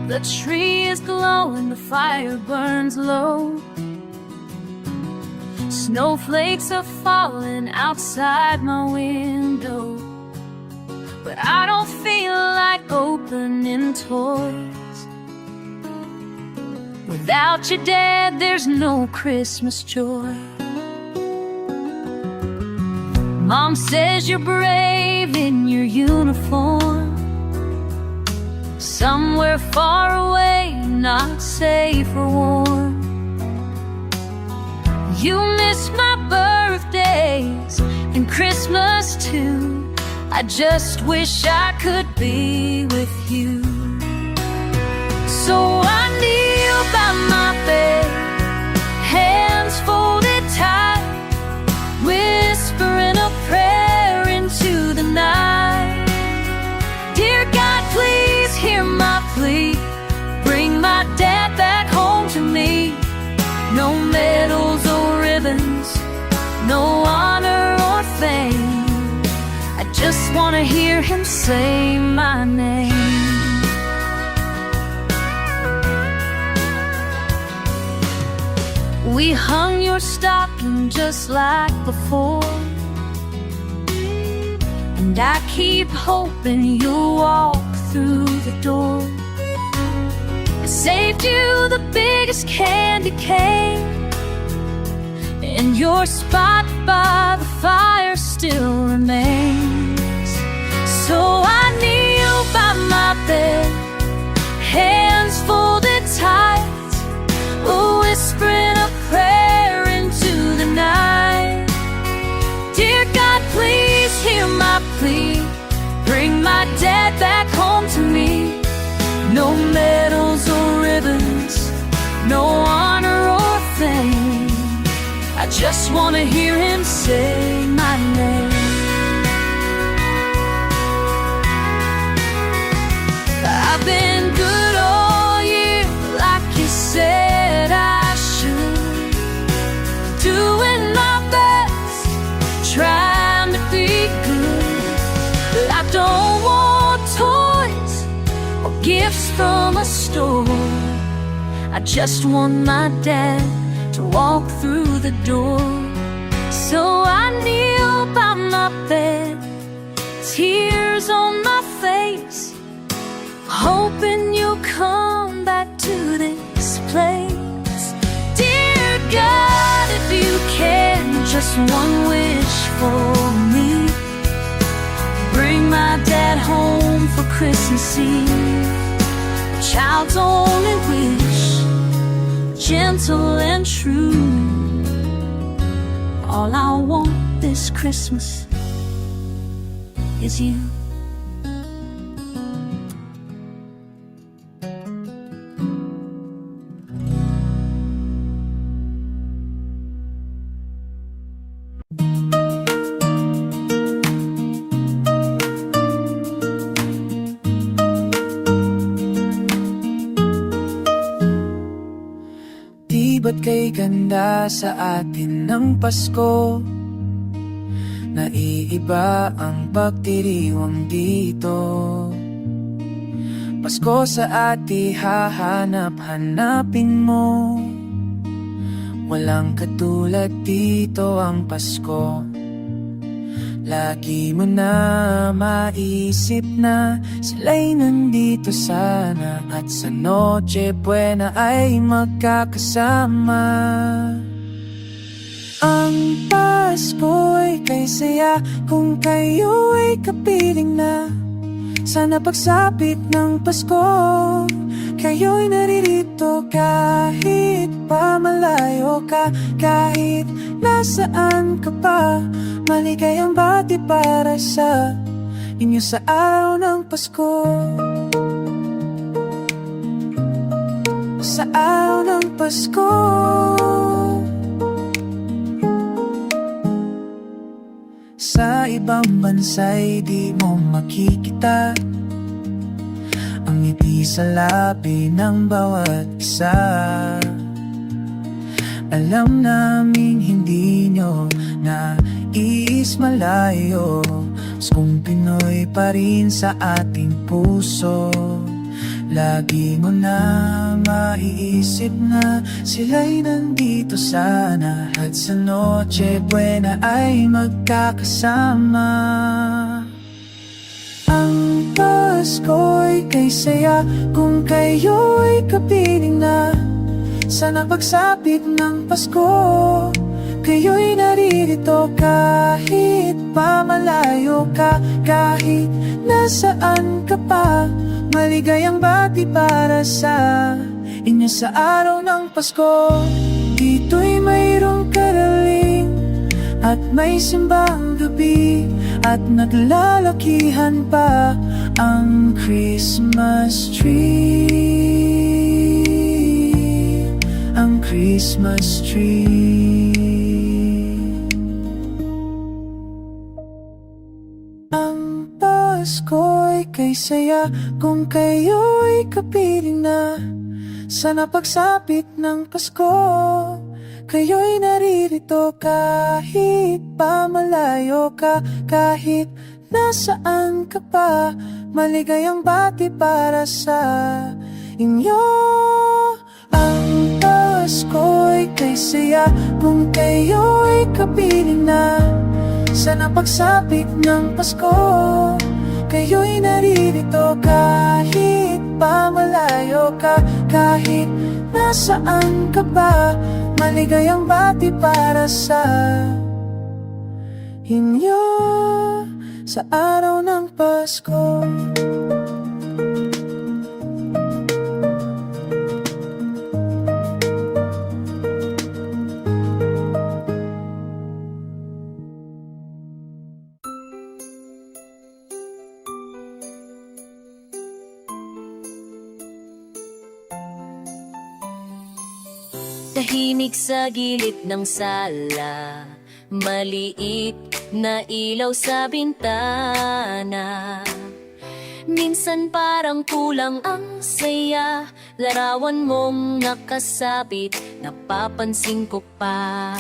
The tree is glowing, the fire burns low. Snowflakes are falling outside my window, but I don't feel like opening toys. Without your dad, there's no Christmas joy. Mom says you're brave in your uniform, somewhere far away, not safe or warm. You miss my birthdays and Christmas too. I just wish I could be with you. So I kneel by my bed, hands folded tight, whispering a prayer into the night. Dear God, please hear my plea, bring my dad back home to me. No medals or ribbons, no honor or fame, I just want to hear him say my name. We hung your stocking just like before, and I keep hoping you'll walk through the door. I saved you the biggest candy cane, and your spot by the fire still remains. So I kneel by my bed, hands folded tight, whispering a prayer into the night. Dear God, please hear my plea, bring my dad back home to me. No medals or ribbons, no honor or fame, I just want to hear him say my name. I've been good all year, like you said I should, doing my best, trying to be good. But I don't want toys or gifts from a store, I just want my dad to walk through the door. So I kneel by my bed, tears on my face, hoping you'll come back to this place. Dear God, if you can, just one wish for me, bring my dad home for Christmas Eve. A child's only wish, gentle and true. All I want this Christmas is you. Ba't kay ganda sa atin ng Pasko? Naiiba ang pagdiriwang dito. Pasko sa ati hahanap-hanapin mo, walang katulad dito ang Pasko. Lagi mo na maisip na sila'y nandito sana, at sa Noche Buena ay magkakasama. Ang Pasko'y kay saya kung kayo ay kapiling na. Sana pagsapit ng Pasko, kayo'y naririto kahit pa malayo ka, kahit nasaan ka pa. Maligayang bati para sa inyo sa araw ng Pasko. Sa araw ng Pasko, sa ibang bansa'y di mo makikita ang ngiti sa labi ng bawat isa. Alam namin hindi nyo nais malayo, kung Pinoy pa rin sa ating puso. Lagi mo na maiisip na sila'y nandito sana at sa Noche Buena ay magkakasama. Ang Pasko'y kay saya kung kayo'y kapiling na. Sana pagsapit ng Pasko, kayo'y naririto kahit pa malayo ka, kahit nasaan ka pa. Maligayang bati para sa inyo sa araw ng Pasko. Dito'y mayroong karaling at may simbang gabi, at naglalakihan pa ang Christmas tree, ang Christmas tree. Ang Pasko'y kay saya kung kayo'y kapiling na. Sana pagsapit ng Pasko, kayo'y naririto kahit pa malayo ka, kahit nasaan ka pa. Maligayang bati para sa inyo. Ang Pasko'y kay saya kung kayo'y kapiling na. Sana pagsapit ng Pasko, kayo'y naririto kahit pa malayo ka, kahit nasaan ka pa. Maligayang bati para sa inyo sa araw ng Pasko. Tahimik sa gilid ng sala, maliit na ilaw sa bintana. Minsan parang kulang ang saya, larawan mong nakasabit, napapansin ko pa.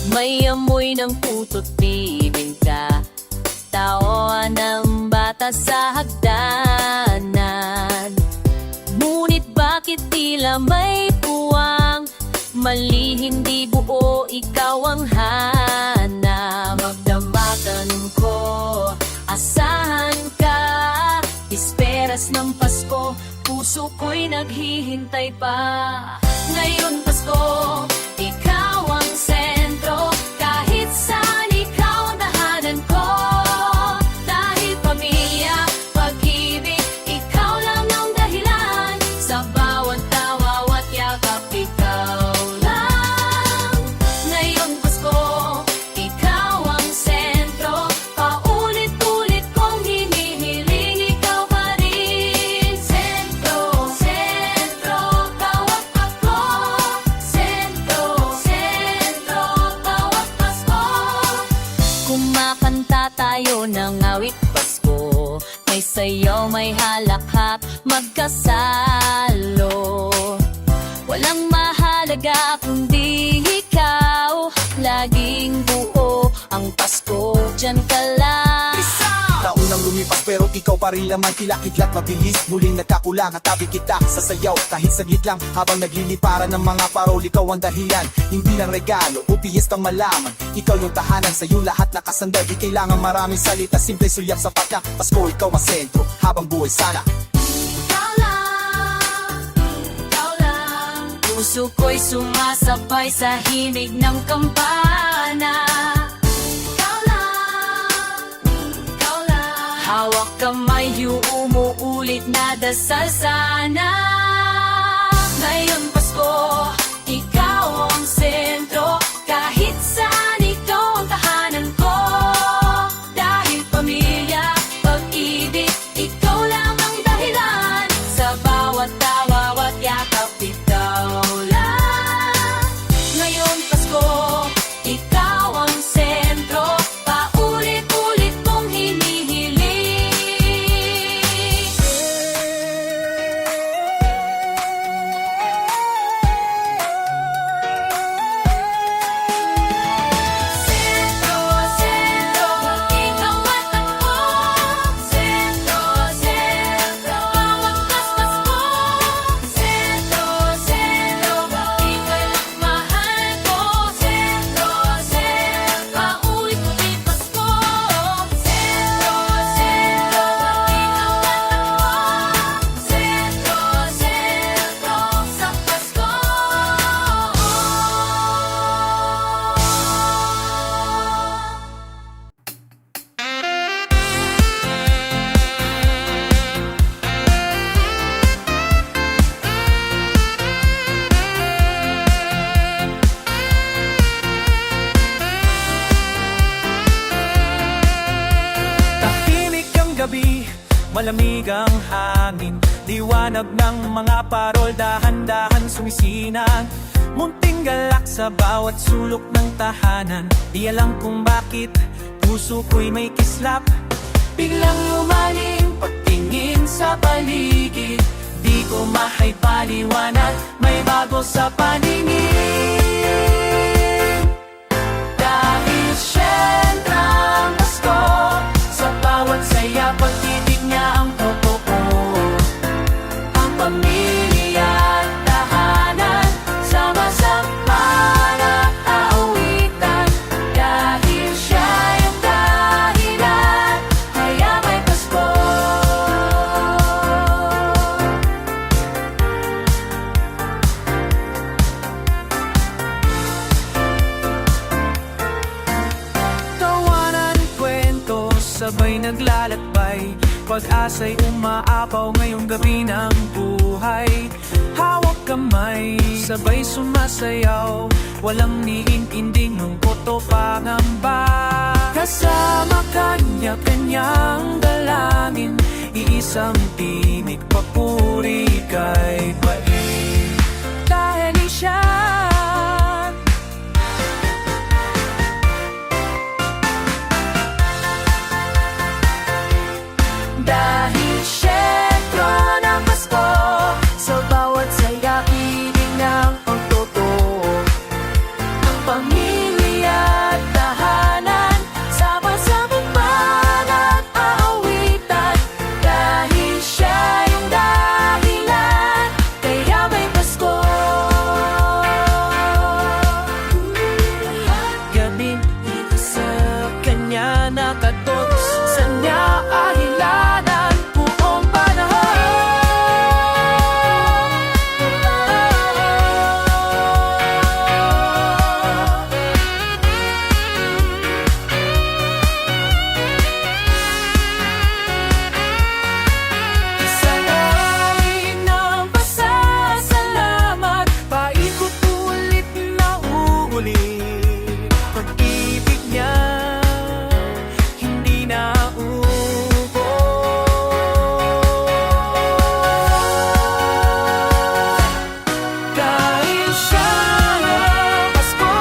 May amoy ng puto't bibingka, tawa ng bata sa hagdanan. Ngunit bakit tila may puwang, mali hindi buo, ikaw ang hanap. Magdamatan ko, asahan ka, isperas ng Pasko, puso ko'y naghihintay pa. Ngayon Pasko, ikaw ang sentro, kahit saan ikaw ang tahanan ko. Dahil pamilya, pag-ibig, ikaw lang ang dahilan. Sa bawat tawa at yakap, ikaw lang. Ngayon Pasko, ikaw ang sentro, paulit-ulit kong hinihiling, ikaw pa rin. Sentro, sentro, bawat ako. Sentro, sentro, bawat Pasko. Kumakanta tayo ng awit Pasko, may sayaw, may halakhak, magkasalo. Walang mahalaga kundi ikaw, laging buo ang Pasko, dyan ka lang. Taunang lumipas pero ikaw pa rin laman, tila kidlat mabilis, muling nagkakulang at tabi kita sa sayaw. Kahit saglit lang habang nagliliparan ng mga parol, ikaw ang dahilan, hindi lang regalo o piyestang malaman. Ikaw yung tahanan, sa'yo lahat nakasandal, di kailangan maraming salita, simple sulyap sapat na. Pasko, ikaw masentro habang buhay sana. Ikaw lang, ikaw lang. Puso ko'y sumasabay sa himig ng kampana. Ikaw lang, ikaw lang. Hawak kamay, umuulit na dasal sana. Ngayon Pasko, ikaw ang sentro, kahit saan ikaw ang tahanan ko. Dahil pamilya, pag-ibig, ikaw lang ang dahilan. Sa bawat tawa at yakap, ikaw lang. Ngayon Pasko, ikaw ang sentro, paulit-ulit kong hinihiling. malamig ang hangin. Liwanag ng mga parol, dahan-dahan sumisinang. Munting galak sa bawat sulok ng tahanan. Di alam kung bakit puso ko'y may kislap. Biglang lumalim pagtingin sa paligid. Di ko maipaliwanag, may bago sa paningin. Dahil siyempre ang Pasko, sa bawat saya pagtitig niya ang totoo. Ang pamilya at tahanan, sama-sama nag-aawitan. Dahil siya yung dahilan, kaya may Pasko. Tawanan, kwento, sabay naglalakbay. Pag-asa'y umaapaw ngayong gabi ng buhay. Hawak kamay, sabay sumasayaw. Walang niintinding lungkot o pangamba. Kasama kanya-kanyang dalangin. Iisang tinig papuri kay Pain. Dahil siya dahil siyempre ng Pasko, sa bawat saya piling ng pagtotoo. Ang pamilya at tahanan, sama-samang nag-aawitan. Dahil siya yung dahilan, kaya may Pasko. Gabi dito sa kanya nakatutok, sa niya ahilanan buong panahon. Isang awit ng pasasalamat, paikot-ulit na uulit. Pag-ibig niya hindi na dahil siya ang Pasko,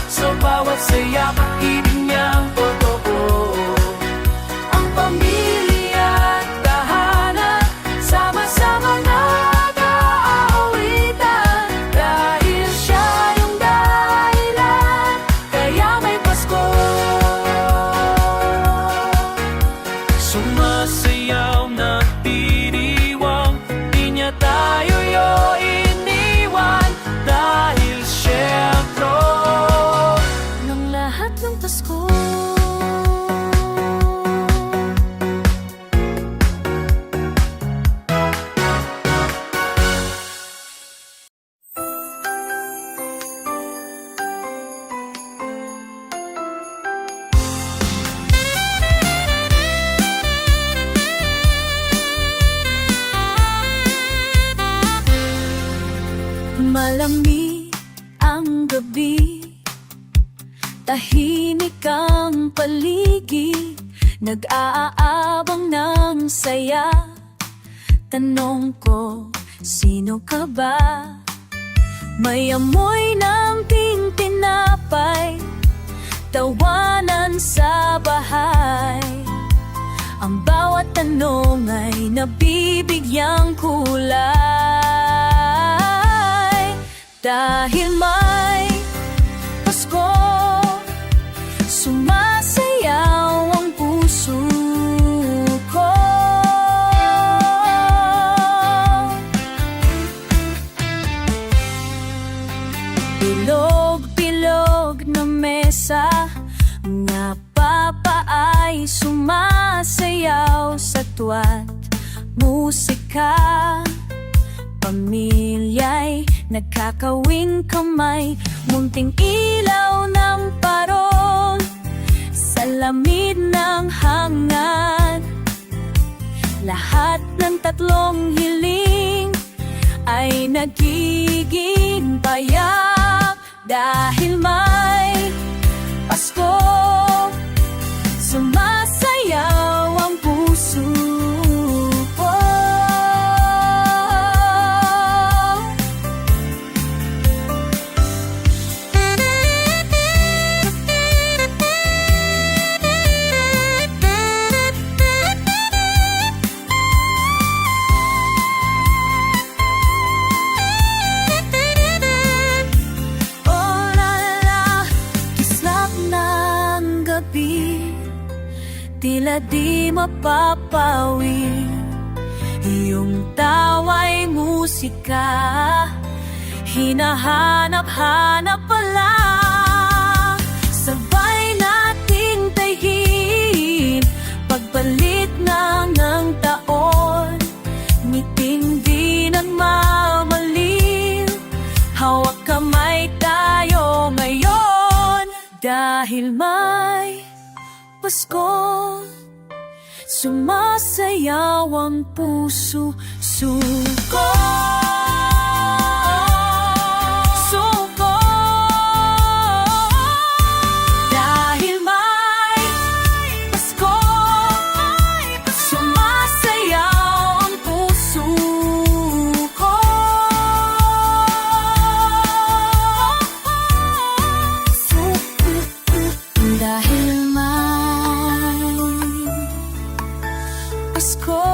sa bawat saya pag-ibig niyang totoo. Ang pamilya at tahanan, sama-sama nag-aawitan. Dahil siya yung dahilan, kaya may Pasko. Sumasayaw na tiriwang, di niya tayo iniwan. Dahil siyempre ng lahat ng Pasko. Malamig ang gabi, tahimik ang paligid. Nag-aabang ng saya. Tanong ko, sino ka ba? May amoy ng tinapay, tawanan sa bahay. Ang bawat tanong ay nabibigyang kulay. Dahil may Pasko, sumasayaw ang puso ko. Bilog-bilog na mesa, mga papa ay sumasayaw sa tuwa't musika. Pamilya'y nagkakawing kamay, munting ilaw ng parol sa lamid ng hangad. Lahat ng tatlong hiling ay nagiging payak. Dahil may Pasko, sumasayaw ang puso tila di mapapawi. Iyong tawa'y musika, hinahanap-hanap pala. Sabay nating tayin, pagbalik na ng taon. Ngiting di nagmamaliw, hawak kamay tayo ngayon. Dahil may Pasko, sumasayaw ang puso. Suko, suko. Dahil may Pasko, sumasayaw ang puso ko. Dahil may Pasko,